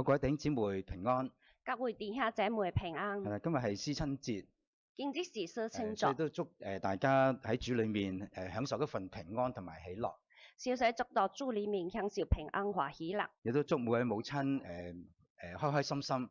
好，各位弟兄姊妹平安。各位弟兄姐妹平安。今日係思親節，今日是思親節，所以都祝大家喺主裏面享受一份平安同埋喜樂。小細祝到主裏面享受平安和喜樂。亦都祝每位母親開開心心，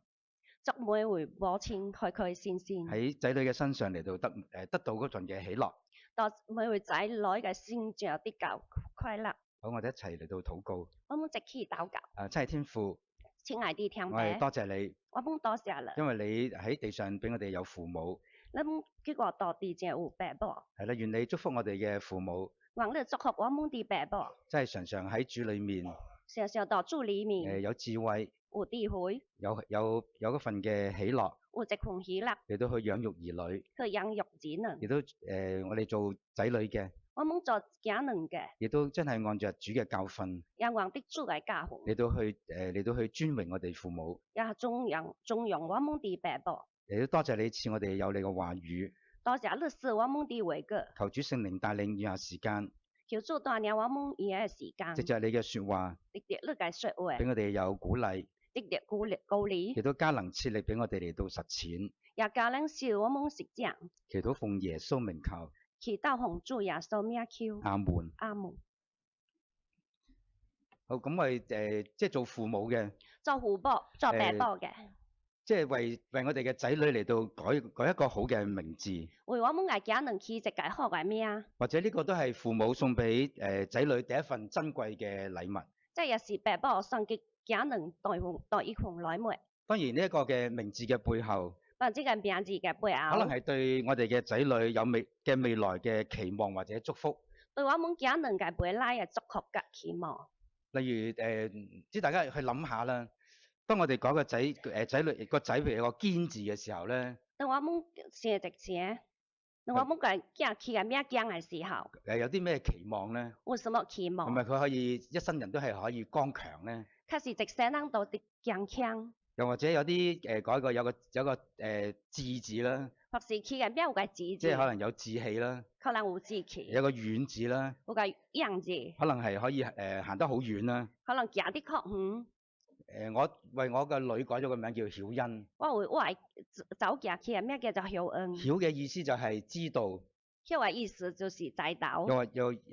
祝每位母親開開心心，喺仔女嘅身上嚟到得到嗰份嘅喜樂。到每位仔女嘅身上得到快樂。好，我哋一齊嚟到禱告。我們即刻禱告。真係天父，親愛的天父，我哋多謝你，我們多謝你，因為你喺地上俾我哋有父母。我們結果到地上有爸爸。係啦，願你祝福我哋嘅父母。願你祝福我們的爸爸。真係常常喺主裏面，常常到主裏面，有智慧，有智慧，有一份嘅喜樂，有一份喜樂，嚟到去養育兒女，去養育子女。亦都我哋做仔女嘅，我們做家人嘅，亦都真係按照主嘅教訓，仰望的主嘅教訓，嚟到去尊榮我哋父母，也頌揚我們的爸爸。亦都多謝你賜我哋有你嘅話語，多謝你賜我們的話語。求主聖靈帶領以下時間，求主帶領我們以下時間，藉着你嘅説話，直接你嘅說話，俾我哋有鼓勵，直接鼓勵，亦都加能賜力俾我哋嚟到實踐。也加能使我們實踐。祈禱奉耶穌名求，祈禱奉主耶穌名求。阿門。阿門。好，咁我哋即係做父母嘅，做父母、做爸爸嘅，即係為我哋嘅仔女嚟到改一個好嘅名字，為我們嘅家人起一個好嘅名。或者呢個都係父母送俾仔女第一份珍貴嘅禮物。這也是爸爸送給家人代一份禮物。當然呢一個嘅名字嘅背後，但這個名字嘅背後，可能係對我哋嘅仔女有未來嘅期望或者祝福。對我們家人嘅未來嘅祝福及期望。例如唔知大家去諗下啦，當我哋講個仔女個仔譬如有個堅字嘅時候咧，當我們寫直寫，當我們嘅家起個名姜嘅時候，有啲咩期望咧？有什麼期望？係咪佢可以一生人都係可以剛強咧？確實直寫人都啲堅強。又或者有啲有個志字啦，或是起個名有個志字，即係可能有志氣啦，可能有志氣，有個遠字啦，有個樣字，可能係可以行得好遠啦。可能行得較遠。我為我個女改咗個名叫曉欣。我係走行起個名叫做曉恩。曉嘅意思就係知道。曉嘅意思就是知道。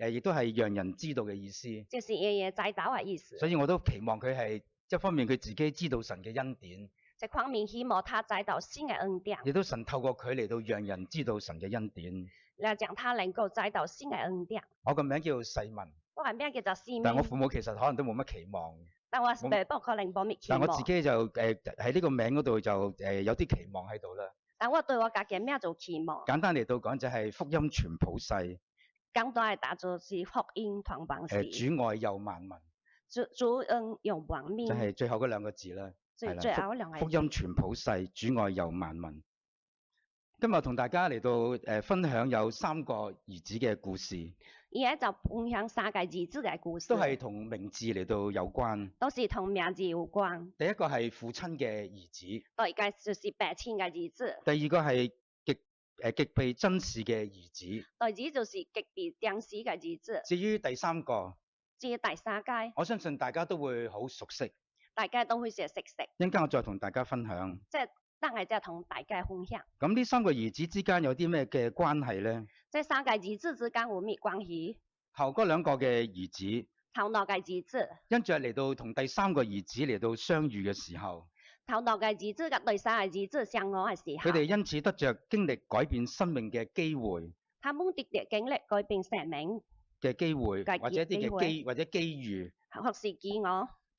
亦都係讓人知道嘅意思。就是爺爺知道嘅意思。所以我都期望佢係一方面佢自己知道神嘅恩典。這方面希望他知道神嘅恩典。亦都神透過佢嚟到讓人知道神嘅恩典。嚟講他能夠知道神嘅恩典。我個名叫世文。我個名叫做世文。但我父母其實可能都冇乜期望。但我爸爸可能冇乜期望。但我自己就喺呢個名嗰度就有啲期望喺度啦。但我對我家嘅名做期望。簡單嚟到講就係福音傳普世。簡單嚟打就是福音傳萬世。主愛佑萬民。主恩佑萬民。就係最後嗰兩個字啦。最後兩個字。福音傳普世，主愛佑萬民。今日同大家嚟到分享有3個兒子嘅故事。而家就分享3個兒子嘅故事。都係同名字嚟到有關。都是同名字有關。第一個係父親嘅兒子。第二個就是父親嘅兒子。第二個係極被珍視嘅兒子。第二就是極被珍視嘅兒子。至於第3個。至於第3個。我相信大家都會好熟悉。大家都會識。一陣間我再同大家分享。即係等下再同大家分享。咁呢3個兒子之間有啲咩嘅關係咧？這3個兒子之間有咩關係？頭嗰2個嘅兒子。頭兩個兒子。因着嚟到同第3個兒子嚟到相遇嘅時候。頭兩個兒子及第3個兒子相遇嘅時候。佢哋因此得着經歷改變生命嘅機會。他們得着經歷改變生命嘅機會，或者一啲嘅或者機遇。或是機遇。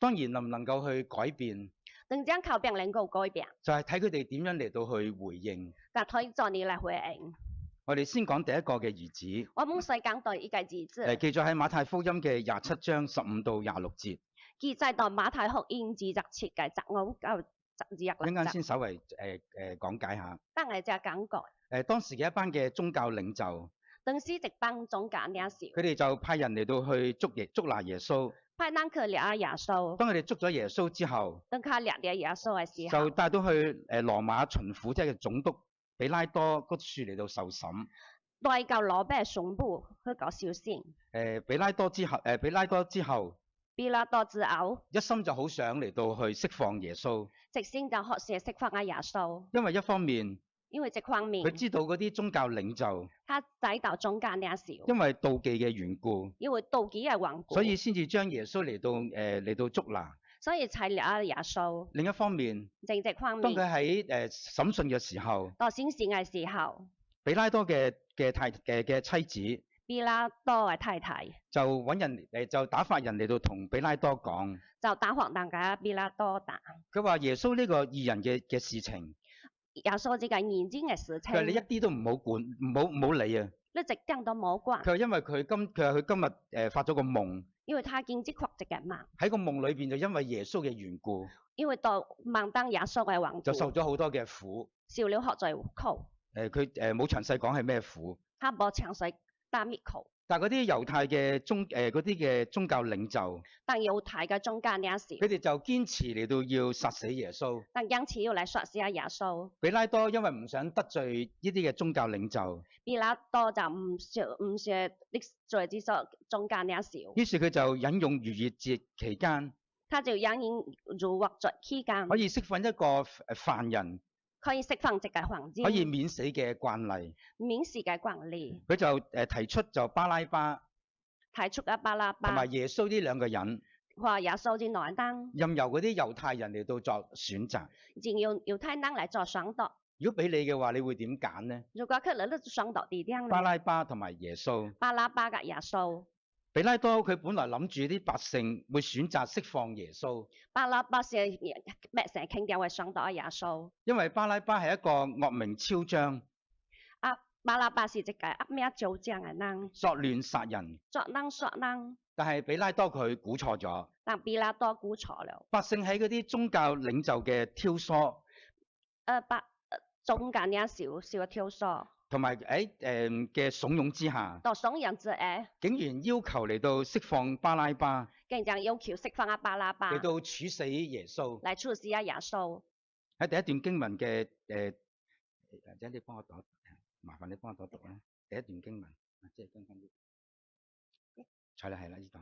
當然能唔能夠去改變？當然靠邊能夠改變。就係睇佢哋點樣嚟到去回應。但睇咗你嚟回應。我哋先講第一個嘅兒子。我們先講第一個兒子。記載喺馬太福音嘅27章15到26節。記載到馬太福音27嘅15到26節。陣間先稍微講解下。等下就講解。當時嘅一班嘅宗教領袖。當時一班宗教領袖。佢哋就派人嚟到去捉拿耶穌。派人去掠耶穌。當佢哋捉咗耶穌之後。當佢掠咗耶穌嘅時候。就帶到去羅馬巡撫即係總督比拉多嗰處嚟到受審。帶到羅馬總部去搞小審。比拉多之後比拉多之後，一心就好想嚟到去釋放耶穌，直先就學寫釋放阿耶穌，因為一方面因為這方面佢知道嗰啲宗教領袖他知道中間那少，因為妒忌嘅緣故，因為妒忌嘅緣故，所以先至將耶穌嚟到捉拿。所以才立阿耶穌。另一方面，正直方當佢面，喺審訊嘅時候，到審訊嘅時候，比拉多嘅妻子比拉多嘅太太就揾人就打發人嚟到同比拉多講，就打發人家比拉多打佢話耶穌呢個義人嘅事情，耶穌這個認真嘅事情，佢話你一啲都唔好管，唔好理啊。一直聽都冇關，佢話因為佢今日發咗個夢，因為他見即確直嘅夢，喺個夢裏邊就因為耶穌嘅緣故，因為到夢當耶穌嘅緣就受故，咗好多嘅苦。受了學罪苦，佢冇詳細講係咩苦，他冇詳細擔滅苦，但係嗰啲猶太嘅嗰啲嘅宗教領袖，但猶太嘅中間那時，佢哋就堅持嚟到要殺死耶穌。但因此要嚟殺死阿耶穌，比拉多因為唔想得罪呢啲嘅宗教領袖，比拉多就唔想歷罪之所中間那時，於是佢就引用逾越節期間，他就引用如獲罪期間可以釋放一個犯人可以釋放這個環境，可以免死嘅慣例，免事嘅慣例，佢就提出就巴拉巴提出阿巴拉同埋巴耶穌呢兩個人，話耶穌之內當，任由嗰啲猶太人嚟到作選擇。淨要猶太人嚟做選擇。如果俾你嘅話，你會點揀呢？如果佢哋都選擇地點巴咧，拉巴同埋耶穌。巴拉巴嘅耶穌，比拉多佢本來諗住啲百姓會選擇釋放耶穌，巴拉巴是咩成傾掉嘅選擇阿耶穌，因為巴拉巴係一個惡名昭彰、巴拉巴是一個惡名昭彰嘅人，作亂殺人，作人說人，但係比拉多佢估錯咗。但比拉多估錯了，百姓喺嗰啲宗教領袖嘅挑唆中間也少挑唆，同埋嘅慫恿之下，到慫人之下，竟然要求嚟到釋放巴拉巴，竟然要求釋放阿巴拉巴嚟到處死耶穌。嚟處死阿耶穌。喺第一段經文嘅或者你幫我讀，麻煩你幫我讀啦。第一段經文，即係跟翻啲，係啦呢度。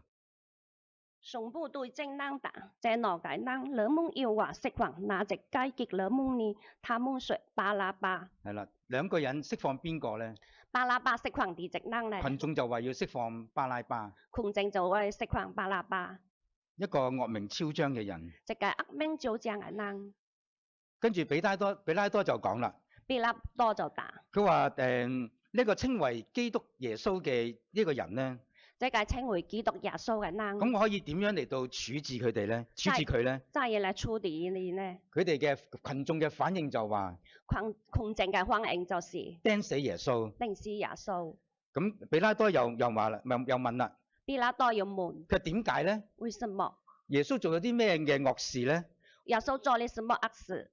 上部對正人打，這兩個人，你們要話釋放，哪隻解決你們呢？他們說巴拉巴。係啦，兩個人釋放邊個咧？巴拉巴釋放啲職能咧，群眾就話要釋放巴拉巴，群眾就會釋放巴拉巴，一個惡名昭彰嘅人。一個惡名昭彰嘅人。跟住比拉多就講啦，比拉多就打，佢話呢個稱為基督耶穌嘅呢個人咧，這個稱為基督耶穌嘅人。咁我可以點樣嚟到處置佢哋咧？處置佢咧？再嘢嚟處理你呢？佢哋嘅群眾嘅反應就話群眾嘅反應就是釘死耶穌。釘死耶穌。咁比拉多又話啦，又問啦，比拉多要問，佢點解咧？為什麼耶穌做咗啲咩嘅惡事咧？耶穌做了什麼惡事？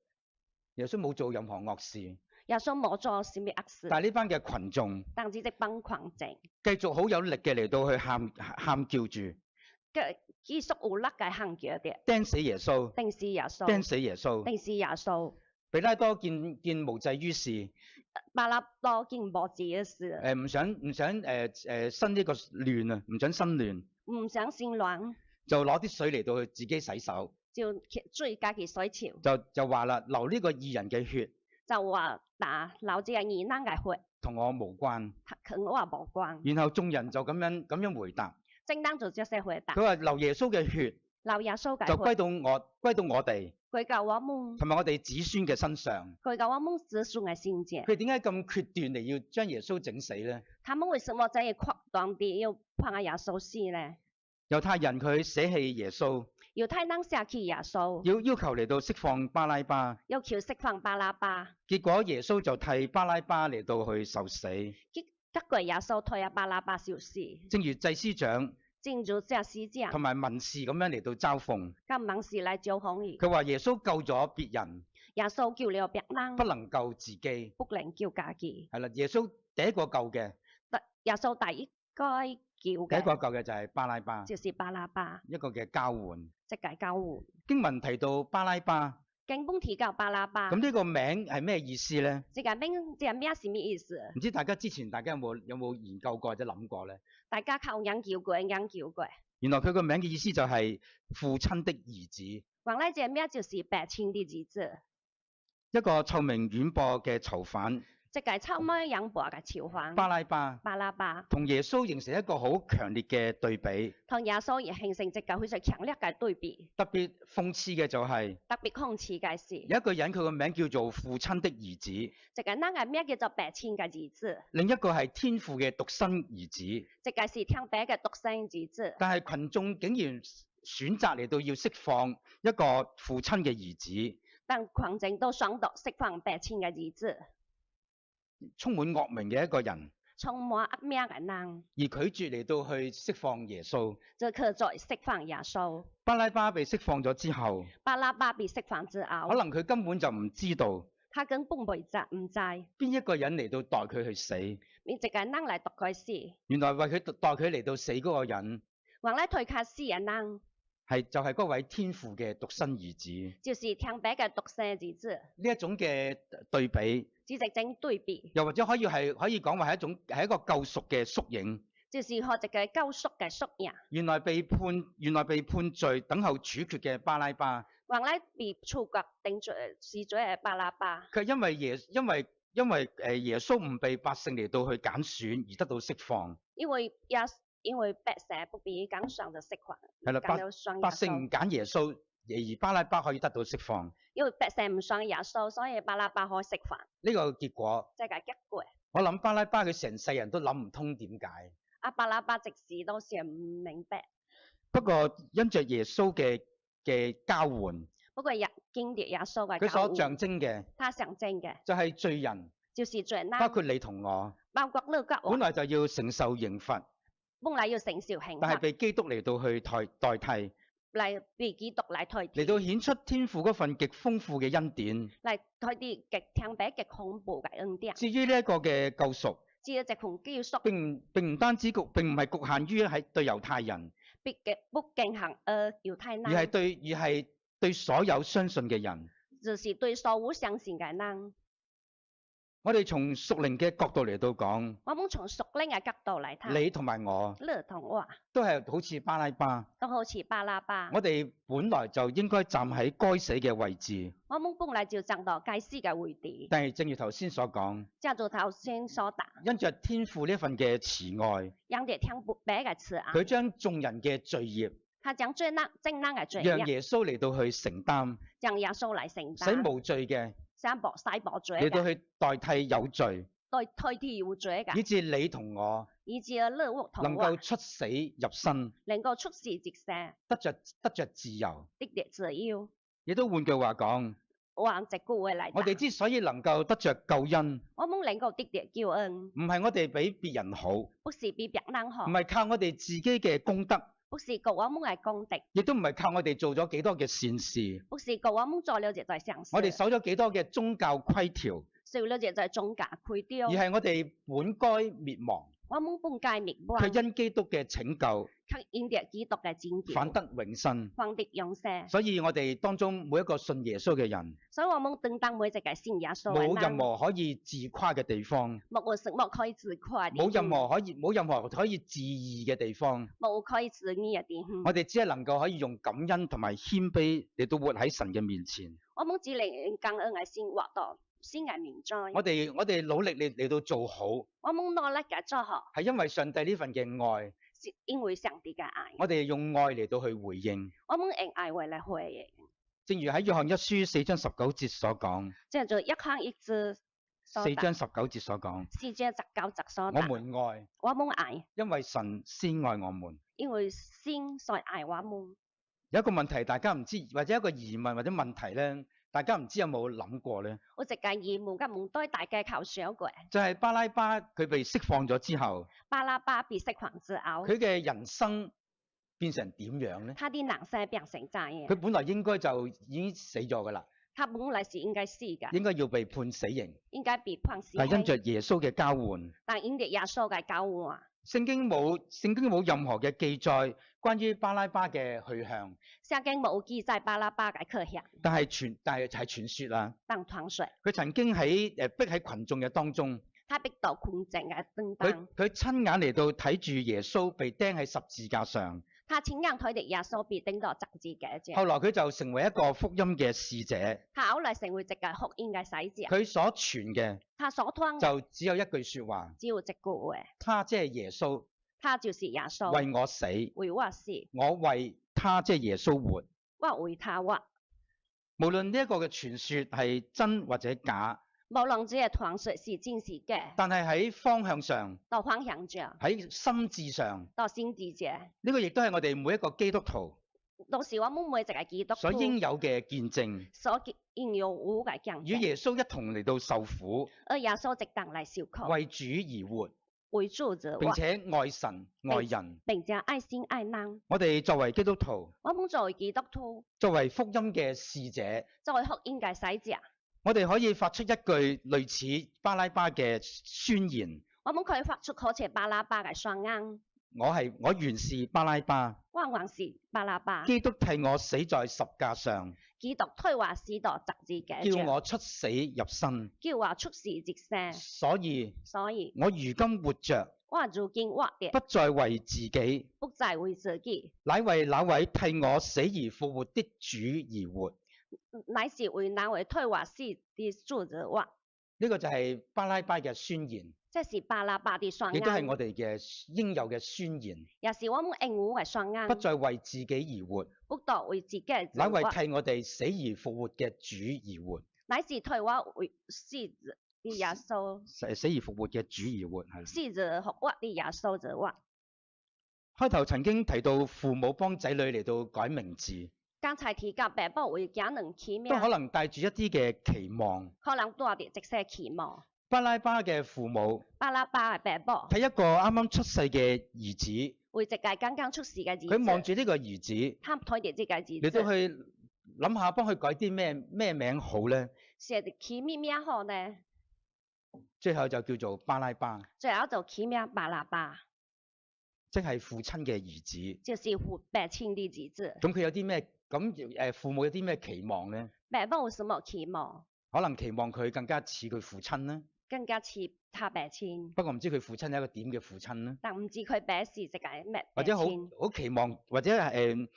耶穌冇做任何惡事，耶穌冇做什麼惡事。但係呢班嘅群眾但係這幫群眾繼續好有力嘅嚟到去喊叫住，繼續有力嘅喊叫嘅，釘死耶穌，釘死耶穌，釘死耶穌。釘死耶穌。比拉多見無濟於事，巴拉多見無濟嘅事，唔想生呢個亂啊，唔想生亂，唔想先亂，就攞啲水嚟到去自己洗手，就追加嘅水潮，就話啦，流呢個義人嘅血就話打流這個義人嘅血，同我無關。同我話無關。然後眾人就咁樣回答，正當就這些回答，佢話流耶穌嘅血流耶穌嘅就歸血，到我哋歸到我們，同埋我哋子孫嘅身上。歸到我們子孫嘅身上。佢點解咁決斷嚟要將耶穌整死咧？他們為什麼這樣決斷地要判耶穌死呢？猶太人佢捨棄耶穌，猶太人捨棄耶穌，要求嚟到釋放巴拉巴，要求釋放巴拉巴，結果耶穌就替巴拉巴嚟到去受死。結果耶穌替阿巴拉巴受死。正如祭司長正如這司長同埋文士咁樣嚟到嘲諷，咁文士嚟招紅兒，佢話耶穌救咗別人，耶穌救了別人，不能救自己。不能救家己。係啦，耶穌第一個救嘅，耶穌第一個救第一個嘅救嘅就係巴拉巴，就是巴拉巴，一個嘅交換。即係交換。經文提到巴拉巴，經本提到巴拉巴，咁呢個名係咩意思咧？這個名係咩意思？唔知大家之前有冇研究過或者諗過咧？大家靠研究過，原來佢個名嘅意思就係父親的兒子。原來這名就是父親的兒子，一個臭名遠播嘅囚犯即係臭名遠播嘅囚犯巴拉巴，巴拉巴，同耶穌形成一個好強烈嘅對比。同耶穌而形成一個非常強烈嘅對比。特別諷刺嘅就係、特別諷刺嘅是，有一個人佢個名叫做父親的兒子，一個人嘅名叫做父親嘅兒子，另一個係天父嘅獨生兒子。一個是天父嘅獨生兒子。但係群眾竟然選擇嚟到要釋放一個父親嘅兒子，但群眾都想到釋放父親嘅兒子，充滿惡名嘅一個人，充滿惡名嘅人，而拒絕嚟到去釋放耶穌。就拒絕釋放耶穌。巴拉巴被釋放咗之後，巴拉巴被釋放之後，可能佢根本就唔知道他根本唔知邊一個人嚟到代佢去死。邊一個人嚟代佢死。原來為佢代佢嚟到死嗰個人，原來代佢死嘅人，就係嗰位天父嘅獨生兒子。就是天父嘅獨生兒子。呢一種嘅對比，只係整對比，又或者可以講話係一個救贖嘅縮影。就是學一個救贖嘅縮影。原來被判罪等候處決嘅巴拉巴，原來被處決定罪死罪嘅巴拉巴，佢因為耶穌唔被百姓嚟到去揀選而得到釋放。因為百姓不被揀選就釋放，係啦，百姓唔揀耶穌，而巴拉巴可以得到釋放。因為百姓唔信耶穌，所以巴拉巴可以釋放。呢個結果，即係結果。我諗巴拉巴佢成世人都諗唔通點解。巴拉巴即時都是唔明白。不過因着耶穌嘅交換，不過經歷耶穌嘅佢所象徵嘅，他象徵嘅就係罪人，就是罪人，包括你同我，包括你和我，本來就要承受刑罰，本來要承受刑罰，但係被基督嚟到去代替，嚟被基督嚟代替，嚟到顯出天父嗰份極豐富嘅恩典，嚟代替極天父極恐怖嘅恩典。至於呢一個嘅救贖，至於這份救贖，並唔單止並唔係局限於喺對猶太人，不僅限猶太人，而係對所有相信嘅人，就是對所有相信嘅人。我哋從屬靈嘅角度嚟到講，我們從屬靈嘅角度嚟睇，你同埋我，你同我都係好似巴拉巴，都好似巴拉巴。我哋本來就應該站喺該死嘅位置。我們本來就站到該死嘅位置。但係正如頭先所講，正如頭先所答，因着天父呢份嘅慈愛，因着天父嘅慈愛，佢將眾人嘅罪孽，他將正人嘅罪孽，讓耶穌嚟到去承擔，讓耶穌嚟承擔，使無罪嘅使無罪嚟到去代替有罪，代替有罪嘅，以致你同我，以致你我同我能夠出死入生，能夠出死入生，得着自由，得着自由。亦都換句話講，換一句話嚟，我哋之所以能夠得着救恩，我們能夠得着救恩，唔係我哋比別人好，不是比別人好，唔係靠我哋自己嘅功德，不是靠我們嘅功德，亦都唔係靠我哋做咗幾多嘅善事，不是靠我們做了一件善事，我哋守咗幾多嘅宗教規條，守了一件宗教規條，而係我哋本該滅亡，我們本該滅亡，卻因基督嘅拯救，卻因着基督嘅拯救，反得永生。反得永生。所以我哋當中每一個信耶穌嘅人，所以我們當中每一個信耶穌嘅人，冇任何可以自誇嘅地方，冇什麼可以自誇嘅，冇任何可以自義嘅地方，冇可以自義嘅地方。我哋只係能夠可以用感恩同埋謙卑嚟到活喺神嘅面前。我們只能感恩嘅心活到先嘅面前。我哋努力嚟到做好，我們努力嘅做好，係因為上帝呢份嘅愛，是因為上帝嘅愛。我哋用愛嚟到去回應。我們用愛為嚟回應。正如喺約翰一書4章19節所講，正如約翰一書4章19節所講，4章19節所我們愛，我們愛，因為神先愛我們。因為先所愛我們。有一個問題大家唔知，或者一個疑問或者問題咧，大家唔知有冇諗過咧？我直介疑問嘅問題，大家求想過。就係巴拉巴佢被釋放咗之後，巴拉巴被釋放之後，佢嘅人生變成點樣咧？他的人生變成怎樣？佢本來應該就已經死咗㗎啦，他本來是應該死嘅，應該要被判死刑，應該被判死刑。但因着耶穌嘅交換，但因着耶穌嘅交換，聖經冇任何嘅記載關於巴拉巴嘅去向。聖經冇記載巴拉巴嘅去向，但係傳說啦。當傳說，佢曾經逼喺群眾嘅當中，他逼到群眾嘅當中，佢親眼嚟到睇住耶穌被釘喺十字架上，他親眼睇到耶穌被釘到十字架上，後來佢就成為一個福音嘅使者，他後來成為一個福音嘅使者。佢所傳嘅他所傳嘅就只有一句説話，只有一句話，他即係耶穌他就是耶穌，為我死，為我死，我為他即係耶穌活。我為他活。無論呢一個嘅傳說係真或者假，無論這個傳說是真是假，但係喺方向上、到方向上，喺心智上，到心智上，呢個亦都係我哋每一個基督徒都是我們每一個基督徒所應有嘅見證，所應有嘅見證。與耶穌一同嚟到受苦，而耶穌直當嚟受苦，為主而活，為主而活，並且愛神愛人。並且愛心愛人。我哋作為基督徒，我們作為基督徒，作為福音嘅使者，作為福音嘅使者，我哋可以發出一句類似巴拉巴嘅宣言：我們可以發出好似巴拉巴嘅宣言。我原是巴拉巴，我原是巴拉巴，基督替我死在十架上，基督替我死到十字架上，叫我出死入生。叫我出死入生。所以我如今活着，我如今活着，不再為自己，不再為自己，乃為那位替我死而復活的主而活。乃是為那位替我死的主而活。呢個就係巴拉巴嘅宣言，這是巴拉巴的宣言，亦都係我哋嘅應有嘅宣言。也是我們應有嘅宣言。不再為自己而活，不再為自己而乃為活，替我哋死而復活嘅主而活。乃是替我為死的耶穌，死而復活嘅主而活係。死而復活的耶穌而活。開頭曾經提到父母幫仔女嚟到改名字，剛才提及爸爸為家人起名都，可能帶住一啲嘅期望。可能帶着一些期望。巴拉巴嘅父母巴拉巴嘅爸爸睇一個啱啱出世嘅兒子，為一個剛剛出世嘅兒子，佢望住呢個兒子，他睇住這個兒你都子，去諗下幫佢改啲咩名好呢？寫起咩名好呢？最後就叫做巴拉巴，最後就起名巴拉巴，即係父親嘅兒子。就是父爸親的兒子。咁佢有啲咩？咁父母有啲咩期望呢？爸爸有什麼期望？可能期望佢更加似佢父親啦。更加似他爸親，不過唔知佢父親係一個點嘅父親呢？但唔知佢爸是一個咩或者好親，期望，或者係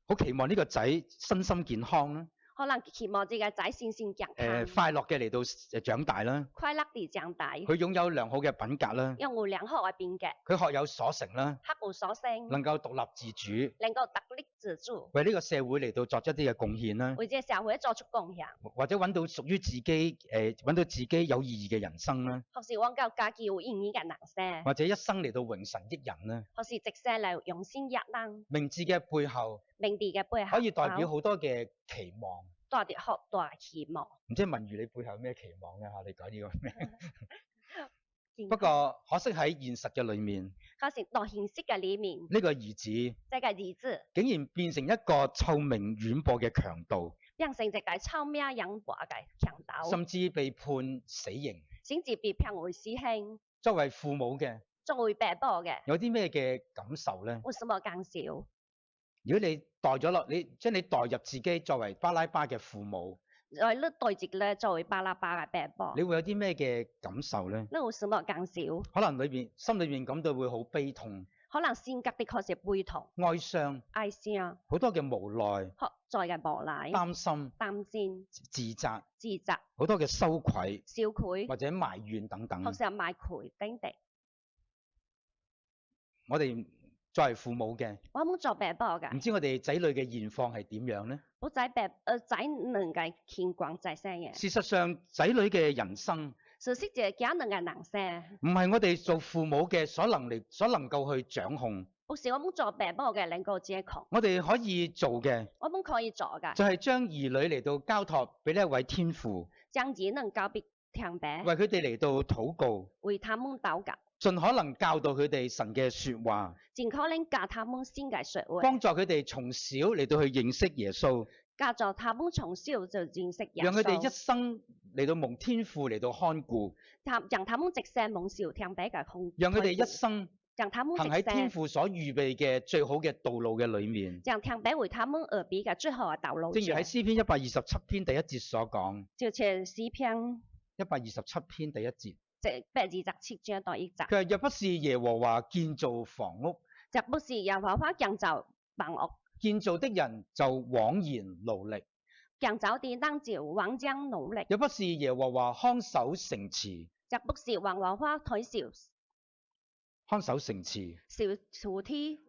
好期望呢個仔身心健康啦。可能期望這個仔身心健康，快樂嘅嚟到長大啦。快樂地長大，佢擁有良好嘅品格啦。擁有良好嘅品格，佢學有所成啦，刻有所成，能夠獨立自主，能夠獨立自主，為呢個社會嚟到作一啲嘅貢獻啦，為這個社會作出貢獻，或者揾到屬於自己揾到自己有意義嘅人生啦，或是往到家己有意義嘅人生，或者一生嚟到榮神益人啦。或是一生嚟用心益人，名字嘅背後名字嘅背後可以代表好多嘅期望。帶住好大期望。唔知文如你背後有咩期望咧嚇？你改呢個名。健不過可惜喺現實嘅裏面，可是到現實嘅裏面，呢個兒子這個兒子竟然變成一個臭名遠播嘅強盜，變成一個臭名遠播嘅強盜，甚至被判死刑。甚至被判為死刑。作為父母嘅，作為爸爸嘅，有啲咩嘅感受咧？有什麼感受？如果你代咗落，將你代入自己作為巴拉巴嘅父母，在呢對接咧，作為巴拉巴嘅爸爸，你會有啲咩嘅感受咧？你有什麼感受？可能心裏面感到會好悲痛、可能性格的確是悲痛、哀傷、哀傷，好多嘅無奈、在嘅無奈、擔心、擔心、自責、自責、好多嘅羞愧羞愧，或者埋怨等等。或者埋愧等等。我哋作為父母嘅，我們做爸爸嘅，唔知我哋仔女嘅現況係點樣呢？不知仔女嘅情況係乜嘢？事實上，仔女嘅人生事實這家人嘅人生，唔係我哋做父母嘅所能夠去掌控。不是我們做爸爸嘅能夠掌控。我哋可以做嘅，我們可以做嘅，就係將兒女嚟到交託俾呢一位天父，將兒女交俾天父，為佢哋嚟到禱告，為他們禱告，盡可能教導佢哋神嘅説話，盡可能教他們先嘅說話，幫助佢哋從小嚟到去認識耶穌，教助他們從小就認識耶穌，讓佢哋一生嚟到蒙天父嚟到看顧，讓他們直生蒙受天父嘅控，讓佢哋一生讓他們行喺天父所預備嘅最好嘅道路嘅裏面。讓天父為他們而備嘅最好嘅道路。正如喺詩篇127篇第1節所講，就似詩篇127篇第1節， 127章第1節。佢話若不是耶和華建造房屋，若不是耶和華建造萬惡。建造的人就枉然勞力，建造的人就枉將努力，若不是耶和華看守城池，若不是王華花推少看守城池，少數天，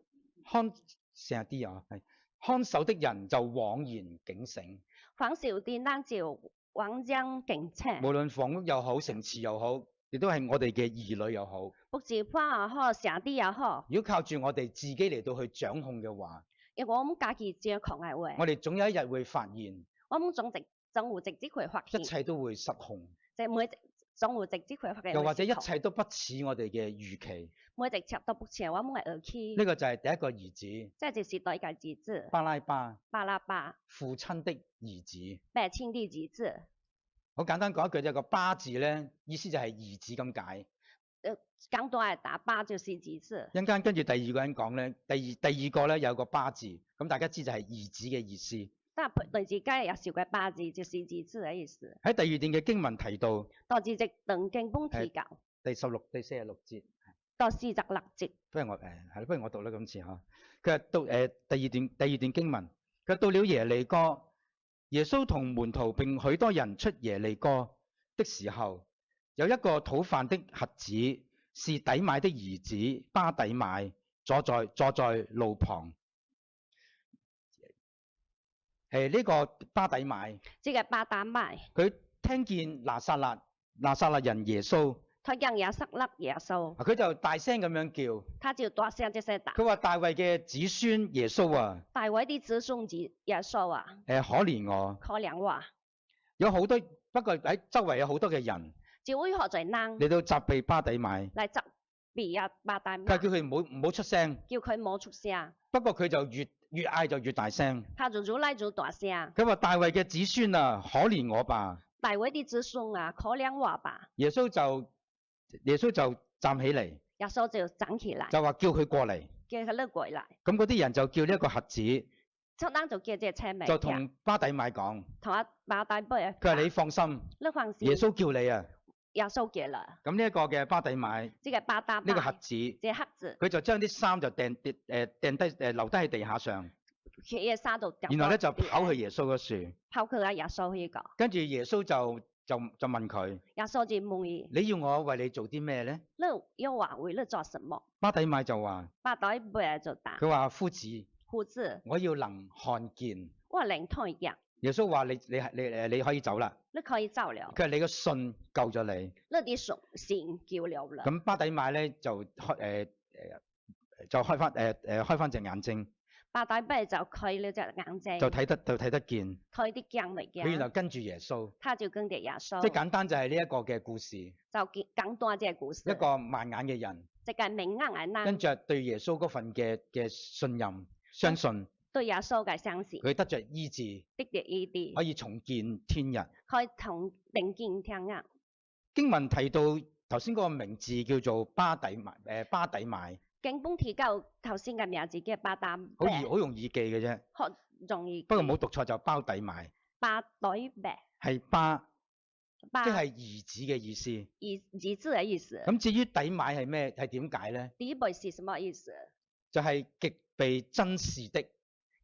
成啲啊，係看守的人就枉然警醒。反少的人就枉將警醒。無論房屋又好，城池又好，亦都係我哋嘅兒女又好。不止花也好，城啲也好，如果靠住我哋自己嚟到去掌控嘅話，如果我們家己掌控嘅話，我哋總有一日會發現，我們總會直接會發現，一切都會失控，即係總會直接會發現。又或者一切都不似我哋嘅預期。每一切都不似我們嘅預期。呢個就係第一個兒子，這就是第一個兒子巴拉巴，巴拉巴，父親的兒子。父親的兒子。好簡單講一句，一個巴字咧，意思就係兒子咁解。簡單打巴就是兒子。一陣間跟住第二個人講咧，第二個咧有個巴字，咁大家知就係兒子嘅意思。但係對自己有少個巴字，就是兒子嘅意思。喺第二段嘅經文提到，到字直等經本提教。第46節。到46節。不如我讀啦今次嚇。佢話到第二段經文，佢話到了耶利哥，耶穌同門徒並許多人出耶利哥的時候，有一個討飯的瞎子，是底買的兒子巴底買，坐在路旁。呢個巴底買，即係巴底買，佢聽見拿撒勒人耶穌，佢見耶穌，佢就大聲咁樣叫，他就大聲就是打。佢話大衛嘅子孫耶穌啊，大衛的子孫耶穌啊，可憐我，可憐我。有好多，不過喺周圍有好多嘅人，就會學在能嚟到責備巴底買，嚟責備巴底買，佢叫佢唔好出聲，叫佢冇出聲。不過佢就越嗌就越大聲，他就越嚟越大聲。佢話大衛嘅子孫啊，可憐我吧。大衛的子孫啊，可憐我吧。耶穌就站起嚟，耶穌就站起來，就話叫佢過嚟，叫佢拎過嚟。咁嗰啲人就叫呢一個瞎子，出單就叫隻車名，就同巴底買講，同阿巴底買，佢話你放心，你放心，耶穌叫你啊。耶穌叫啦。咁呢一個嘅巴底買，即係巴底買呢個瞎子，這黑子，佢就將啲衫就掟低留低喺地下上，佢嘅衫度，然後咧就跑去耶穌嗰處，跑去阿耶穌去個，跟住耶穌就問佢，耶穌就問你要我為你做啲咩咧？你要我為你做什麼？巴底買就話，巴底買就答，佢話夫子，夫子，我要能看見。我能看見。耶穌話你可以走啦。你可以走了。佢話你個信救咗你。你啲信救了啦。咁巴底買咧就開翻隻眼睛。巴底買就開了隻眼睛。就睇得見。睇得見嚟嘅。佢然後跟住耶穌。他就跟住耶穌。即係簡單就係呢一個嘅故事。就簡單隻故事。一個盲眼嘅人。即係明眼嘅人。跟住對耶穌嗰份嘅信任、相信。對耶穌嘅相信。佢得着醫治。得着醫治。可以重見天日。可以重見天日。經文提到頭先嗰個名字叫做巴底買。經本提到頭先嘅名字叫巴底買。好容易記嘅啫。好容易記。不過冇讀錯就包底買。巴底買。係巴。即係兒子嘅意思。兒子嘅意思。咁至於底買係咩？係點解咧？底買是什麼意思？就係極被珍視的。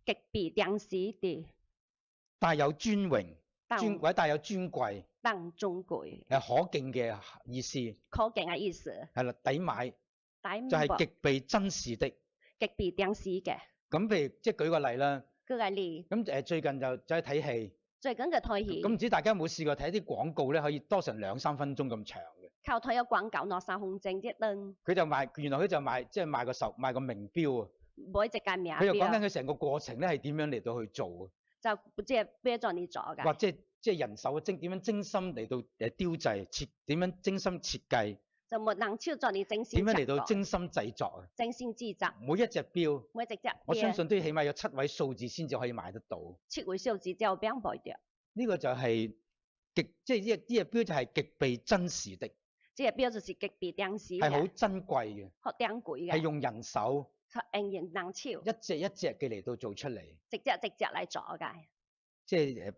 極被珍視的。帶有尊榮。或者帶有尊貴。當尊貴。可敬嘅意思。可敬嘅意思。係啦，底買。就係極被珍視的。極被珍視嘅。咁譬如即係舉個例啦。舉個例。咁最近就走去睇戲。最近嘅睇戲。咁唔知大家有冇試過睇啲廣告咧？可以多成2-3分鐘咁長嘅。靠睇有廣告2-3分鐘啫燈。佢就賣，原來佢就賣個名錶啊。每隻間名錶。佢就講緊佢成個過程咧係點樣嚟到去做啊？就即係俾咗你做㗎。或即係人手點樣精心嚟到雕製點樣精心設計。就冇能超作你精心。點樣嚟到精心製作啊？精心製作。每一隻錶。每隻。我相信都起碼有7位數字先至可以買得到。7位數字就俾人賣掉。呢個就係即係呢隻錶就係極被珍視的。即係錶就是極被珍視。係好珍貴嘅。好珍貴嘅。係用人手。用人超。一隻一隻嘅嚟到做出嚟。直隻嚟做㗎。即係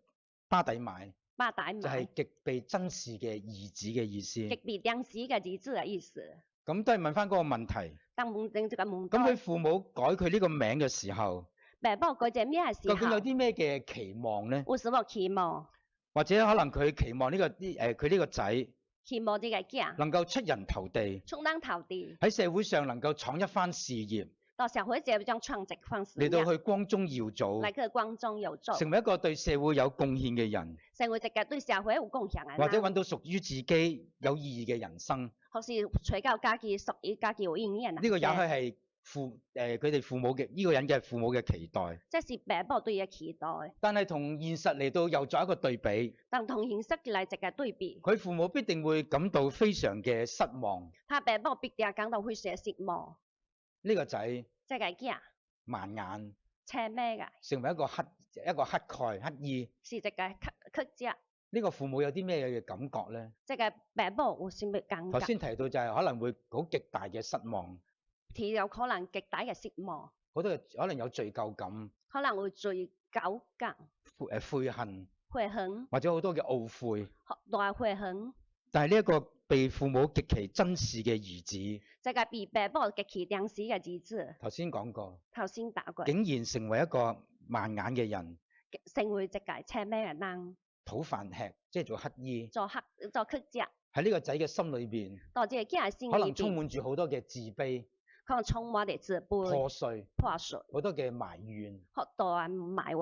巴底買。巴底買。就係極被珍視嘅兒子嘅意思。極被珍視嘅兒子嘅意思。咁都係問翻嗰個問題。咁佢父母改佢呢個名嘅時候。爸爸佢只咩時究竟有候？啲咩嘅期望咧？有什麼期望？或者可能佢期望佢呢個仔期望呢個囝能夠出人頭地，充當頭地，喺社會上能夠闖一番事業，到社會這將創職方事嚟到業，去光宗耀祖，嚟去光宗耀祖，成為一個對社會有貢獻嘅人，成為一個對社會有貢獻嘅人，或者揾到屬於自己有意義嘅人生。或是取教家己屬於家己有意義嘅人生。呢個也許係佢哋父母嘅呢個人嘅父母嘅期待，這是爸爸對嘅期待，但係同現實嚟到又作一個對比，但同現實嚟一個對比，佢父母必定會感到非常嘅失望。他爸爸必定感到非常失望。呢個仔這個囝盲眼，車咩嘅，成為一個乞丐乞衣，是一個乞者。呢個父母有啲咩嘅感覺咧？這個爸爸有什麼感覺？頭先提到就係可能會好極大嘅失望，佢有可能極大嘅失望，好多可能有罪疚感、可能會罪疚感、悔恨，悔恨、或者好多嘅懊悔。大悔恨。但係呢一個被父母極其珍視嘅兒子，這個被爸爸極其重視嘅兒子，頭先講過，頭先打過，竟然成為一個盲眼嘅人，成為一個車咩嘅人，討飯吃，即係做乞衣。做乞者。喺呢個仔嘅心裏邊，到這個囝嘅心可裏邊，能充滿住好多嘅自卑、可能充滿啲自卑、破碎、破碎、好多嘅埋怨。好多嘅埋怨。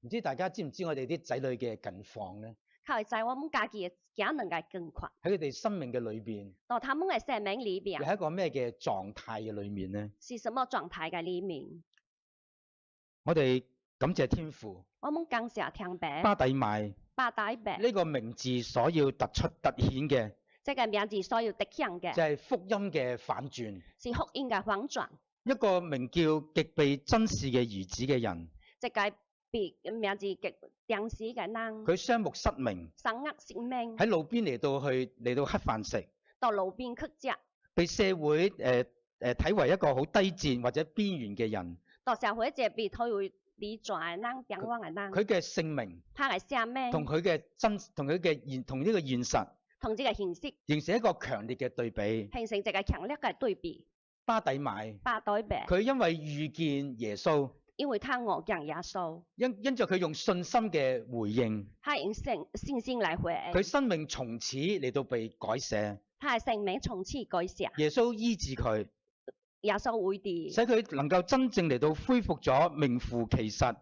唔知大家知唔知我哋啲仔女嘅近況咧？靠在我們家己嘅囝能夠更快，喺佢哋生命嘅裏邊，到他們嘅生命裏邊又喺一個咩嘅狀態嘅裏面咧？是什麼狀態嘅裏面？我哋感謝天父，我們感謝天父，巴底買巴底伯呢個名字所要突顯嘅，這個名字所要得享嘅就係福音嘅反轉。是福音嘅反轉。一個名叫極被珍視嘅兒子嘅人，這個被名字極重視嘅人，佢雙目失明，生厄性命，喺路邊嚟到乞飯食，到路邊乞食，被社會睇為一個好低賤或者邊緣嘅人。到社會這被推為離轉嘅人、邊緣嘅人，佢嘅姓名他嘅生命同佢嘅同呢個現實同這個形式形成一個強烈嘅對比。形成一個強烈嘅對比。巴底買，巴底伯佢因為遇見耶穌，因為他我見耶穌，因着佢用信心嘅回應，他用信心來回應，佢生命從此嚟到被改寫。他嘅生命從此改寫，耶穌醫治佢，耶穌會地，使佢能夠真正嚟到恢復咗名副其實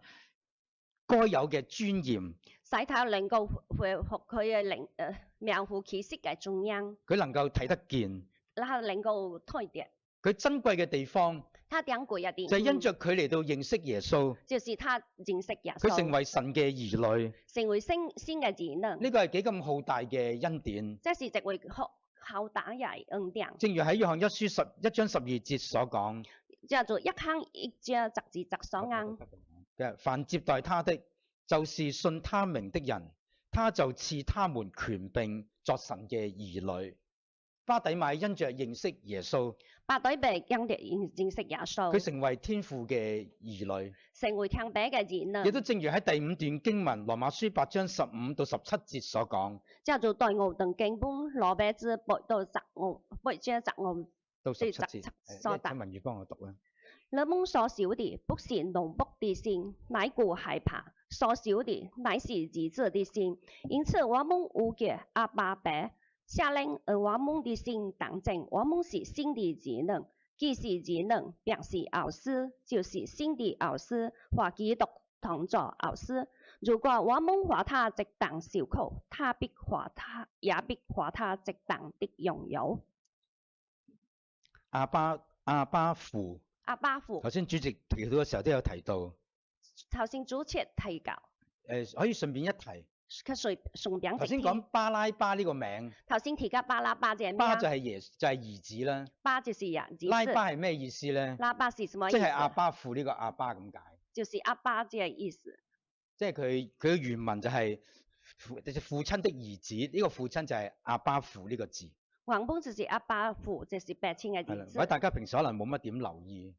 該有嘅尊嚴。使他能夠恢復佢嘅名副其實嘅中央，佢能夠睇得見，他能夠推跌。佢珍貴嘅地方他點貴嘅地就係因着佢嚟到認識耶穌，就是他認識耶佢成穌，為神嘅兒女。成為新嘅兒女。呢個係幾咁浩大嘅恩典。這是一位好大嘅恩典。正如喺約翰一書1章12節所講叫做一坑一隻十字則所硬，嘅，凡接待他的，就是信他名的人，他就賜他們權柄作神嘅兒女。巴底買因着認識耶穌，巴底伯因着認識耶穌，佢成為天父嘅兒女。成為天父嘅兒女。亦都正如喺第5段經文羅馬書8章15到17節所講，叫做對我等經本羅馬之8到15章15到17節，所答請文宇幫我讀啦。你們所曉的不是奴僕的心，乃故害怕；所曉的乃是兒子的心。因此我們呼叫阿爸爸，下令而我們的心當證，我們是新的子女。既是子女，便是兒子，就是新的兒子，和基督同作兒子。如果我們和他值當受苦，也必和他值當的擁有。阿爸父。阿爸父，頭先主席提到嘅時候都有提到，頭先主席提及，可以順便一提。佢順便頭先講巴拉巴呢個名，頭先提及巴拉巴隻巴名，就係兒子啦。巴就是兒子，拉巴係咩意思咧？拉巴是什麼意思？即係阿巴父呢個阿巴咁解。就是阿巴這個意思。即係佢嘅原文就係父親的兒子，呢個父親就係阿巴父呢個字。原本就是阿巴父，就是伯親嘅兒子。或者大家平時可能冇乜點留意。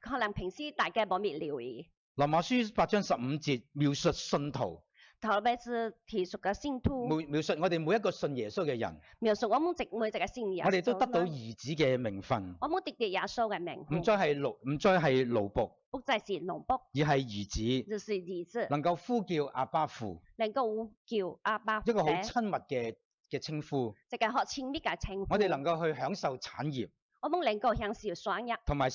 可能平時大家冇乜留意。羅馬書8章15節描述信徒。頭尾是提出嘅信徒，描述我哋每一個信耶穌嘅人，描述我們每一個信耶穌，我哋都得到兒子嘅名分，我們得到耶穌嘅名分，唔再係奴僕，不再是奴僕，而係兒子，就是兒子，能夠呼叫阿爸父，能夠呼叫阿爸父，一個好親密嘅稱呼。即係好親密嘅稱呼。我哋能夠去享受產業，我們能夠享受爽日，同埋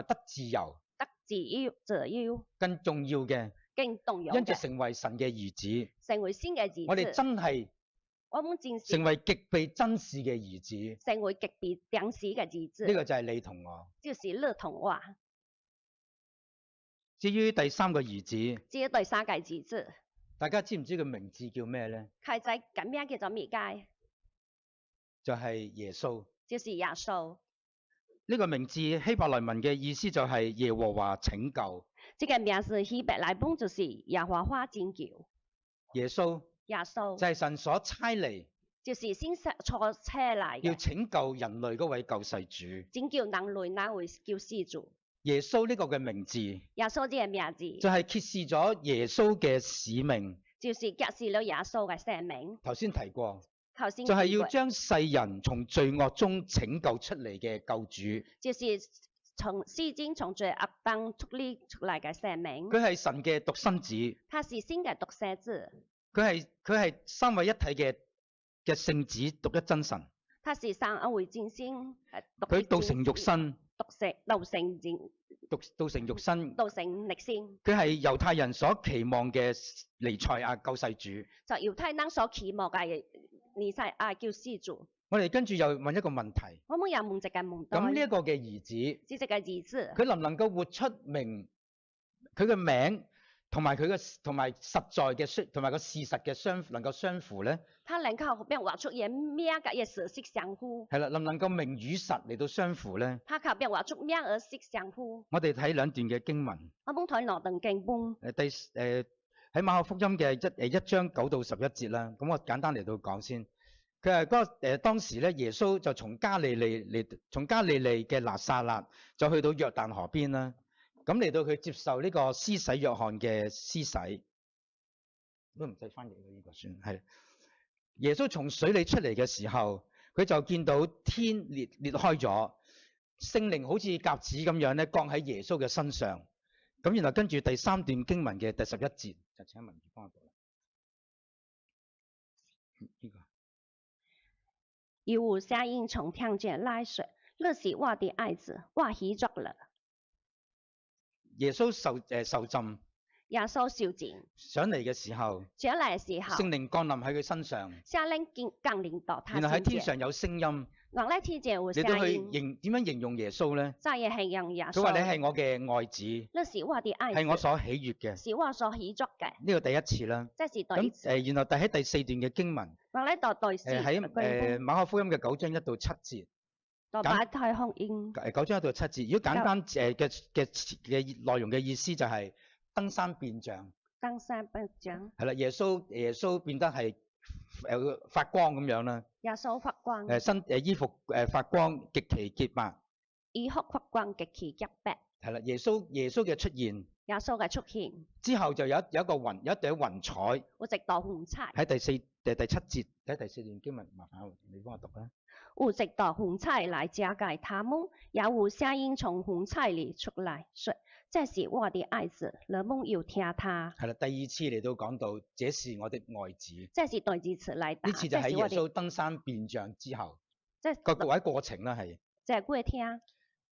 得自由。得自由，更重要嘅，更重要因着嘅，成為神嘅兒子，成為先嘅兒子。我哋真係我們真是成為極被珍視嘅兒子。成為極被珍視嘅兒子。呢個就係你同我。就是你同我。至於第三個兒子，至於第三個兒子，大家知唔知佢名字叫咩呢？佢仔咁樣叫做咩解？就係耶穌。就是耶穌。呢個名字希伯來文嘅意思就係耶和華拯救。這個名字希伯來本就是耶和華拯救。耶穌。耶穌。就係神所差嚟，就是先坐車嚟要拯救人類嗰位救世主。拯救人類那位救世主。耶穌呢個嘅名字，耶穌呢個名字，就係揭示咗耶穌嘅使命。就是揭示咗耶穌嘅使命。頭先提過。頭先就係要將世人從罪惡中拯救出嚟嘅救主，就是從罪惡當出嚟嘅生命。佢係神嘅獨生子，他是先嘅獨生子。佢係三位一體嘅聖子，獨一真神。他是三位真神，佢道成肉身，道成肉身。佢係猶太人所期望嘅彌賽亞救世主。就猶太人所期望嘅彌賽亞救世主。我哋跟住又問一個問題。我們又問一個問題。咁呢一個嘅兒子，佢能唔能夠活出名佢嘅名同埋實在嘅同埋個事實嘅能夠相符咧？他能夠變畫出嘢名嘅事實相符。係啦，能唔能夠名與實嚟到相符咧？他靠變畫出名而實相符。我哋睇兩段嘅經文。我們睇兩段經文。喺馬可福音嘅1章9到11節啦。咁我簡單嚟到講先。佢係當時咧，耶穌就從加利利嘅拿撒勒就去到約旦河邊啦。咁嚟到佢接受呢個施洗約翰嘅施洗，都唔使翻譯嘅呢個算係。耶穌從水裏出嚟嘅時候，佢就見到天裂開咗，聖靈好似鴿子咁樣咧降喺耶穌嘅身上。咁然後跟住第三段經文嘅第11節，就請文主幫我讀啦。呢個。有無聲音從聽見來說，這是我的愛子，我喜悅了。耶穌受浸。耶穌受浸上嚟嘅時候，上嚟嘅時候，聖靈降臨喺佢身上，聖靈降臨到他身上。然後喺天上有聲音，原來天上有聲音。你都去點樣形容耶穌咧？再嘢形容耶穌。佢話你係我嘅愛子，那是我的愛子，係我所喜悅嘅，是我所喜悅嘅。呢個第一次啦。即是第一次。咁然後喺第4段嘅經文，原來到第四。喺馬可福音嘅9章1到7節。到馬太福音。9章1到7節，如果簡單嘅內容嘅意思就係登山變像。登山變像。係啦，耶穌變得係發光咁樣啦。耶穌發光。衣服發光極其潔白。衣服發光極其潔白。係啦，耶穌嘅出現。耶穌嘅出現。之後就有一朵雲彩。有一朵雲彩。喺第7節，睇第4段經文，麻煩你幫我讀啦。有一朵雲彩來遮蓋他們，也有聲音從雲彩裏出來說：這是我的愛子，人們要聽他。係啦，第二次嚟到講到，這是我的愛子。這是第二次嚟打。呢次就喺耶穌登山變像之後，個過程啦係。即係過聽。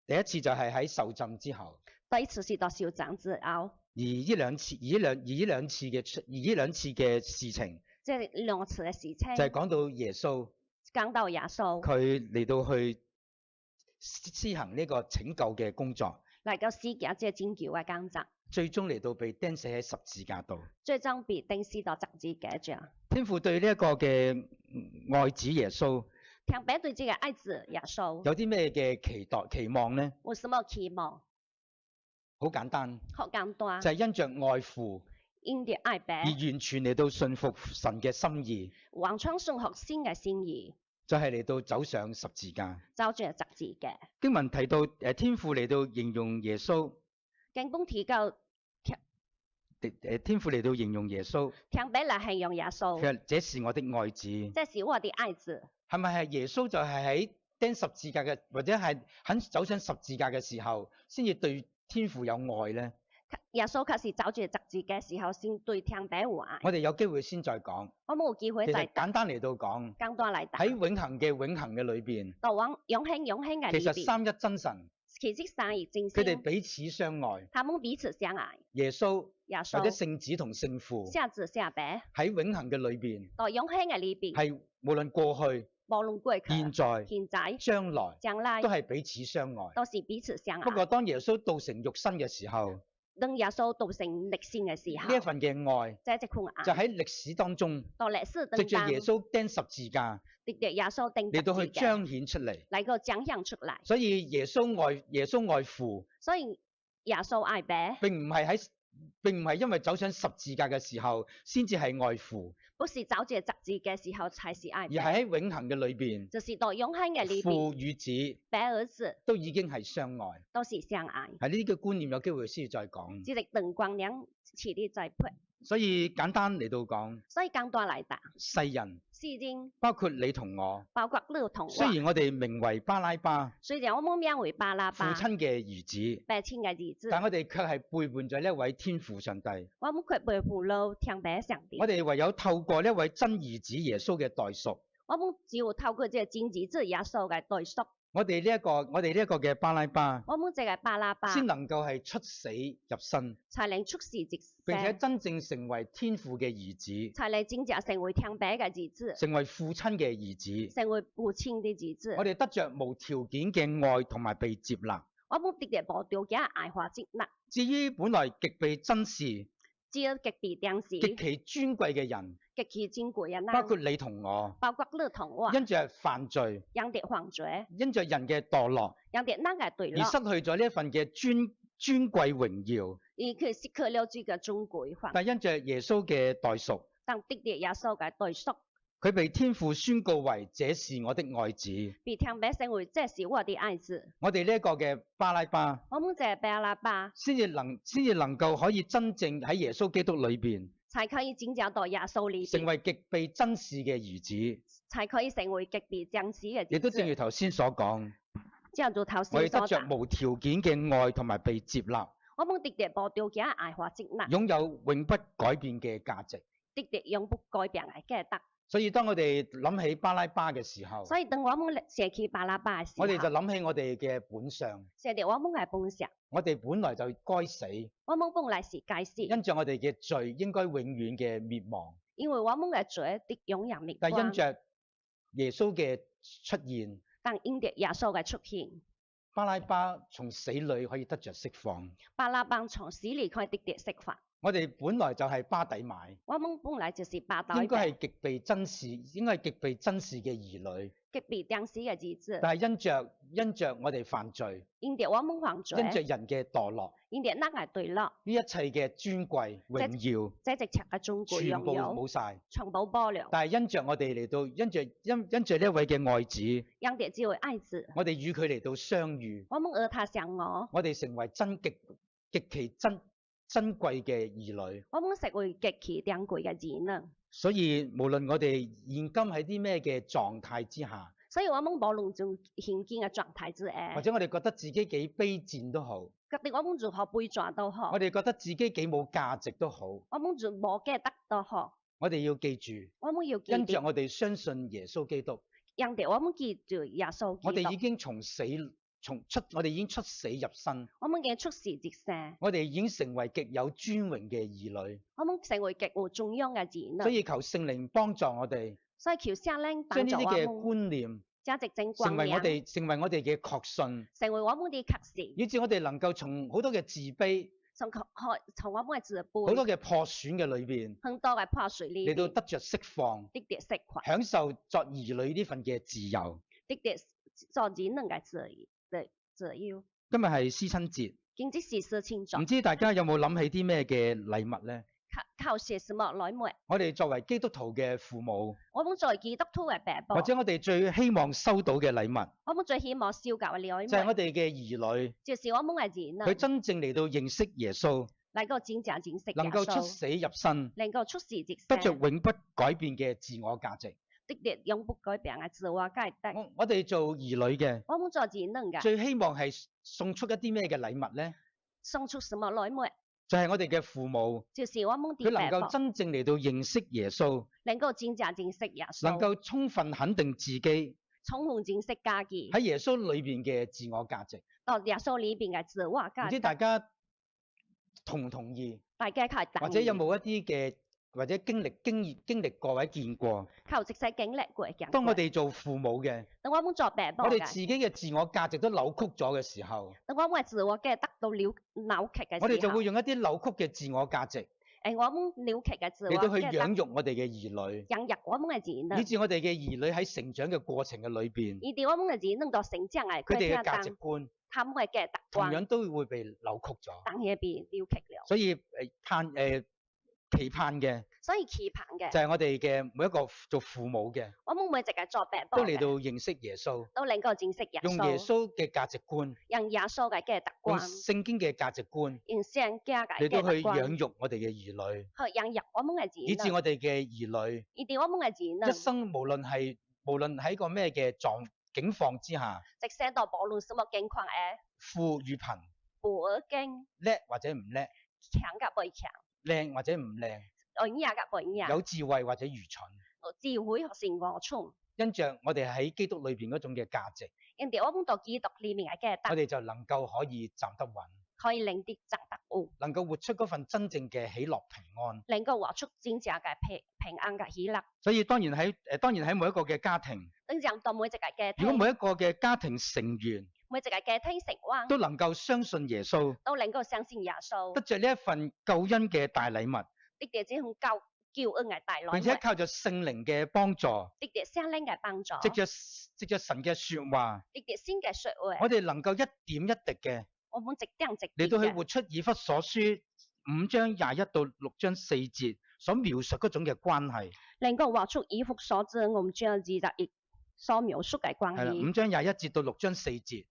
第一次就係喺受浸之後。第一次是到受浸之後。而呢兩次嘅事情。即係兩次嘅事情。就係講到耶穌。講到耶穌。佢嚟到去施行呢個拯救嘅工作。嚟到施行即係拯救嘅工作。最終嚟到被釘死喺十字架度。最終被釘死到十字架上。天父對呢一個嘅愛子耶穌。天父對這個愛子耶穌。有啲咩嘅期望呢？有什麼期望？好簡單。好簡單。就係因着愛父。因着愛爸。而完全嚟到信服神嘅心意。完全信服神嘅心意。就係嚟到走上十字架。走上十字架。經文提到天父嚟到形容耶穌。經文提到天父嚟到形容耶穌，天父嚟形容耶穌，佢話這是我的愛子。這是我的愛子。係咪係耶穌就係喺釘十字架嘅，或者係肯走上十字架嘅時候，先至對天父有愛咧？耶穌確實走住十字嘅時候，先對天父有愛。我哋有機會先再講。我冇機會其再實簡單嚟到講，更多嚟答。喺永恆嘅裏邊，到永恆嘅裏邊，其實三一真神，其實三一真佢哋神，彼此相愛。他們彼此相愛。耶穌耶或者穌、聖子同聖父聖子、聖父，喺永恆嘅裏邊，到永恆嘅裏邊，係無論過去、無論過去、現在、現在、將來，將來都係彼此相愛。都是彼此相愛。不過當耶穌道成肉身嘅時候，當耶穌道成歷史嘅時候，呢一份嘅愛這一份愛就喺歷史當中，到歷史藉當中，住耶穌釘十字架藉着耶穌釘嚟到去十字架彰顯出嚟。嚟個彰顯出嚟。所以耶穌愛父，所以耶穌愛爸，並唔係因為走上十字架嘅時候先至係愛父，不是走住十字嘅時候才是愛而爸，係喺永恆嘅裏邊，就是到永恆嘅裏邊，父與子爸兒子都已經係相愛。都是相愛。係呢啲嘅觀念有機會先至再講。只係等光亮遲啲再配。所以簡單嚟到講，所以更多嚟答，世人世人包括你同我，包括你同我，雖然我哋名為巴拉巴，雖然我們名為巴拉巴，父親嘅兒子，父親嘅兒子，但我哋卻係背叛咗呢一位天父上帝。我們卻背叛了天父上帝。我哋唯有透過呢一位真兒子耶穌嘅代贖，我們只有透過這個真兒子耶穌嘅代贖，我哋呢一個嘅巴拉巴，我們這個巴拉巴先能夠係出死入生，才能出世直並且生，真正成為天父嘅兒子，才能真正成為天父嘅兒子，成為父親嘅兒子。成為父親的兒子。我哋得着無條件嘅愛同埋被接納。我們得着無條件愛和接納。至於本來極被珍視、只有極被重視、極其尊貴嘅人，極其珍貴嘅人，包括你同我，包括你同我，因着犯罪，因着犯罪，因着人嘅墮落，因着人嘅墮落，而失去咗呢一份嘅尊貴榮耀。而佢失去了這個尊貴法。但因着耶穌嘅代贖，但得着耶穌嘅代贖，佢被天父宣告為這是我的愛子。被天父成為這是我的愛子。我哋呢一個嘅巴拉巴，我們這巴拉巴先至能夠可以真正喺耶穌基督裏邊，才可以進入到耶穌裏邊，成為極被珍視嘅兒子。才可以成為極被重視嘅兒子。亦都正如頭先所講，正如頭我先所哋得着講，無條件嘅愛同埋被接納，我們得着無條件愛和接納，擁有永不改變嘅價值。得着永不改變嘅價值。所以當我哋諗起巴拉巴嘅時候，所以當我們寫起巴拉巴嘅時候，我哋就諗起我哋嘅本相，寫到我們嘅本相，我哋本來就該死，我們本來是該死，因着我哋嘅罪應該永遠嘅滅亡。因為我們嘅罪的永遠滅但因亡。着耶穌嘅出現，但因着耶穌嘅出現，巴拉巴從死裏可以得着釋放。巴拉巴從死裏可以得着釋放。我哋本來就係巴底買，我們本來就是巴底應該係極被珍視，應該係極被珍視嘅兒女。極被重視嘅兒子，但係因着我哋犯罪，因着我們犯罪，因着人嘅墮落，因着人嘅墮落，呢一切嘅尊貴榮耀，這一切嘅尊貴全部榮耀，冇晒。全部保留。但係因着我哋嚟到，因着呢一位嘅愛子，因着這位愛子，我哋與佢嚟到相遇，我們與他相愛，我哋成為極其珍貴嘅兒女。我們成為極其珍貴嘅兒女。所以無論我哋現今喺啲咩嘅狀態之下，所以我們無論從現今嘅狀態之下，或者我哋覺得自己幾卑賤都好，覺得我們如何背轉都好，我哋覺得自己幾冇價值都好，我們如無價值都好，我哋要記住，我們要記因着住，我哋相信耶穌基督，因着我們記住耶穌基督，我哋已經我哋已經出死入生，我們嘅出世直生，我哋已經成為極有尊榮嘅兒女。我們成為極有中央嘅兒女。所以求聖靈幫助我哋，所以求聖靈將呢啲嘅幫助我們，觀念價值正成為光亮，成為我哋嘅確信，成為我們的確信，以致我哋能夠從好多嘅自卑、從我們嘅自好卑，多嘅破損嘅裏邊很多嘅破碎裏邊，嚟到得着釋放，得着釋放，享受作兒女呢份嘅自由。得着做兒女嘅自由。今日係思親節，經濟是事情唔做，知大家有冇諗起啲咩嘅禮物呢？靠些什麼來買？我哋作為基督徒嘅父母，我們在基督徒嘅爸爸，或者我哋最希望收到嘅禮物，我們最希望小教嘅禮物，就係我哋嘅兒女，就是我們嘅兒女，佢真正嚟到認識耶穌，能夠真正認識能夠出耶穌，死入生，能夠出世入得着生，永不改變嘅自我價值。得到永不改變嘅自我價值。我哋做兒女嘅，我們做兒女嘅，最希望係送出一啲咩嘅禮物呢？送出什麼禮物？就係我哋嘅父母，就是我們佢能夠的爸爸真正嚟到認識耶穌，能夠真正認識耶穌，能夠充分肯定自己充分認識家己，喺耶穌裏邊嘅自我價值。到耶穌裏邊嘅自我唔知價值。大家同唔同意？大家靠或者有冇一啲嘅，或者經歷過或者見過？靠直接經歷過嘅？當我哋做父母嘅，當我們做爸爸嘅，我哋自己嘅自我價值都扭曲咗嘅時候，當我們嘅自我嘅得到扭曲嘅時候，我哋就會用一啲扭曲嘅自我價值我們扭曲嘅自我嚟到去嘅養育我哋嘅兒女，養育我們嘅兒女，以致我哋嘅兒女喺成長嘅過程嘅裏邊，以至我們嘅兒女到成長嘅佢哋嘅過程當，價值觀他們嘅價值觀同樣都會被扭曲咗。當然被扭曲了。所以期盼嘅所以期盼嘅，就係我哋嘅每一個做父母嘅，我們每一個做爸爸都嚟到嘅，認識耶穌，都能夠認識耶用耶穌，穌嘅價值觀，用耶穌嘅價值用觀，聖經嘅價值觀用聖經嘅嚟到去價值觀養育我哋嘅兒女，去養育我們嘅以致兒女，我哋嘅兒女以至我們嘅兒女，一生無論喺個咩嘅境況之下，直寫到無論什麼境況嘅富與貧，富而經，叻或者唔叻，強甲不強，靚或者唔靚，愛亞甲不亞，有智慧或者愚蠢，智慧和善惡衝，因着我哋喺基督裏邊嗰種嘅價值，因為我們到基督裏面嘅價值，我哋就能夠可以站得穩，可以令啲站得穩，能夠活出嗰份真正嘅喜樂平安。能夠活出真正嘅平安嘅喜樂。所以當然喺每一個嘅家庭，等陣到每一個家如果庭，每一個嘅家庭成員每一個家庭成員都能夠相信耶穌，都能夠相信耶穌得，着呢一份救恩嘅大禮物，得到這種救恩嘅大並且禮物，靠着聖靈嘅幫助，得到聖靈嘅幫助，藉着神嘅說話，得到新嘅說話，我哋能夠一點一滴嘅我們直點直嚟到去嘅活出以弗所書5章21到6章4節所描述嗰種嘅關係。能夠活出以弗所知5章21所描述嘅關係啦，5係，章21節到6章4節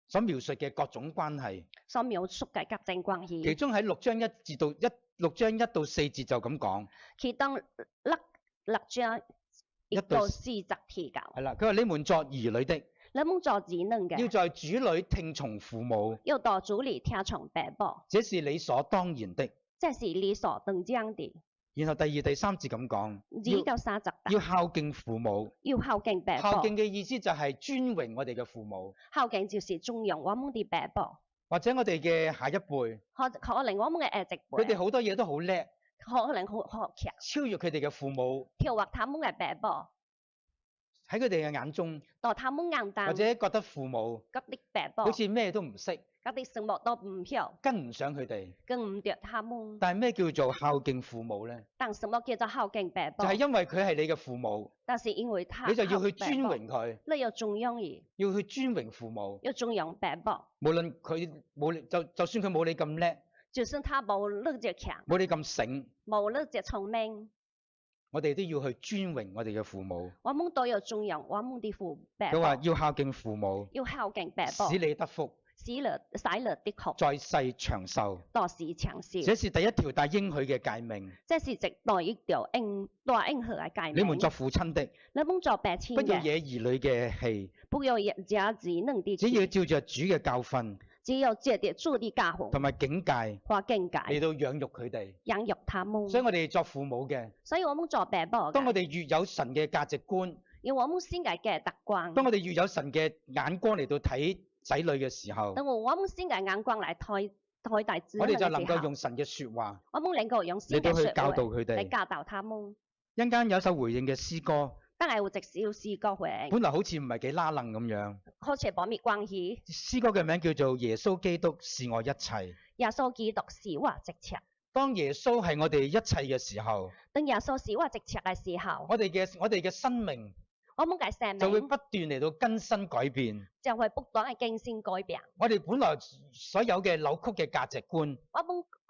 所描述嘅各種關係，所描述嘅各種關其係，中喺6章1到4節就咁講，其中六章1到4節提到，係啦，佢話你們作兒女的，你們做子女要嘅，在主裏聽從父母，要到主裏聽從爸爸，這是理所當然的。這是理所當然的。然後第2、第3節咁講， 2到3節要孝敬父母。要孝敬爸爸，孝敬嘅意思就係尊榮我哋嘅父母，孝敬就是尊重我們的爸爸，或者我哋嘅下一輩，可能我們嘅兒子佢哋輩，好多嘢都好叻，可能好強，超越佢哋嘅父母，超越他們嘅爸爸，喺佢哋嘅眼中，到他們眼當，或者覺得父母覺得爸爸，好似咩都唔識，覺得什麼都唔曉，跟唔上佢哋。跟唔着他們。但係咩叫做孝敬父母呢？但什麼叫做孝敬爸就爸？係因為佢係你嘅父母，但是因為他，你就要去尊榮佢，你要尊榮佢，要去尊榮父母。要尊榮爸爸。無論佢冇你，就算佢冇你咁叻，就算他冇你這強，冇你咁醒，冇你這聰明，我哋都要去尊榮我哋嘅父母。我們都要尊榮我們的父爸佢話爸，要孝敬父母，要孝敬爸爸，使你得福，使你的福，在世長壽。多時長壽。這是第一條帶應許嘅誡命。這是直代一條大應許嘅誡命。你們作父親的，你們做爸親不要嘅，惹兒女嘅氣，不要惹子女的只要氣，照着主嘅教訓只有借啲主的教訓同埋警戒或境界嚟到養育佢哋。養育他們。所以我哋作父母嘅，所以我們做爸爸當我嘅，哋越有神嘅價值觀，要我們先嘅價值觀。當我哋越有神嘅眼光嚟到睇仔女嘅時候，等我們先嘅眼光嚟睇大子女我哋就嘅時候，能夠用神嘅說話我們能夠用先嚟到去嘅說話教導佢嚟哋。教導他們。一陣間有首回應嘅詩歌，當然有直小詩歌會，本來好似唔係幾拉楞咁樣。好似冇咩關係。詩歌嘅名叫做《耶穌基督是我一切》。耶穌基督是我直切。當耶穌係我哋一切嘅時候，當耶穌是我直切嘅時候，我哋嘅生命我們嘅生命就會不斷嚟到更新改變。就會不斷嘅更新改變。我哋本來所有嘅扭曲嘅價值觀，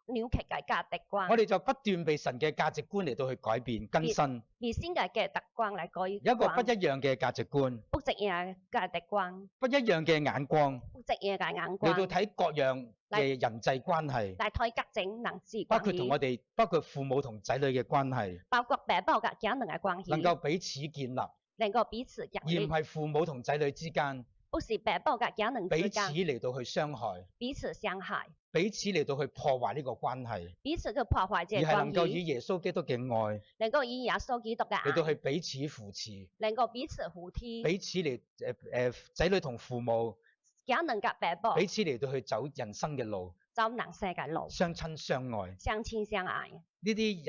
扭曲嘅價值觀，我哋就不斷被神嘅價值觀嚟到去改變更新，以新嘅價值觀嚟改有一個不一樣嘅價值觀，不一樣嘅價值觀，不一樣嘅眼光不一樣嘅眼嚟光到睇各樣嘅人際關係，嚟睇各種人際關包括同我係，哋包括父母同仔女嘅關係，包括爸爸嘅家人嘅關係，能夠彼此建立，而能夠彼此建唔立，係父母同仔女之間不是爸爸嘅家人彼此之間嚟到去傷害，彼此傷害，彼此嚟到去破壞呢個關係，彼此嘅破壞這而係關能夠以係，耶穌基督嘅愛能夠以耶穌基督嘅嚟到去愛，彼此扶持，能夠彼此互貼，彼此嚟仔女同父母家人嘅爸爸彼此嚟到去走人生嘅路，走人世嘅路，相親相愛，相親相愛，呢啲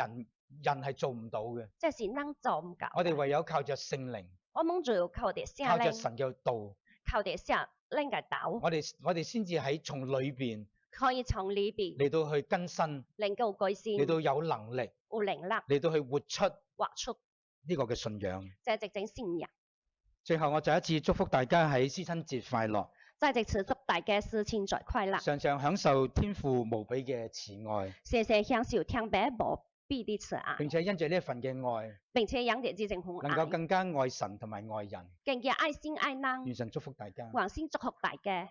人係做唔到嘅，這是人做唔到嘅。我哋唯有靠着聖靈，我們就要靠着聖靈，靠着神嘅道，靠着聖靈嘅道，我哋先至喺從裏邊可以從裏邊嚟到去更新，能夠改善，嚟到有能力有能力嚟到去活出活出呢個嘅信仰。這直正信仰。最後我再一次祝福大家喺思親節快樂，在這次祝大家思親節快樂，常常享受天父無比嘅慈愛，時時享受天父無比的慈愛，並且因着呢一份嘅愛，並且養着這種紅愛，能夠更加愛神同埋愛人。更加愛心愛人。願神祝福大家。願先祝福大家。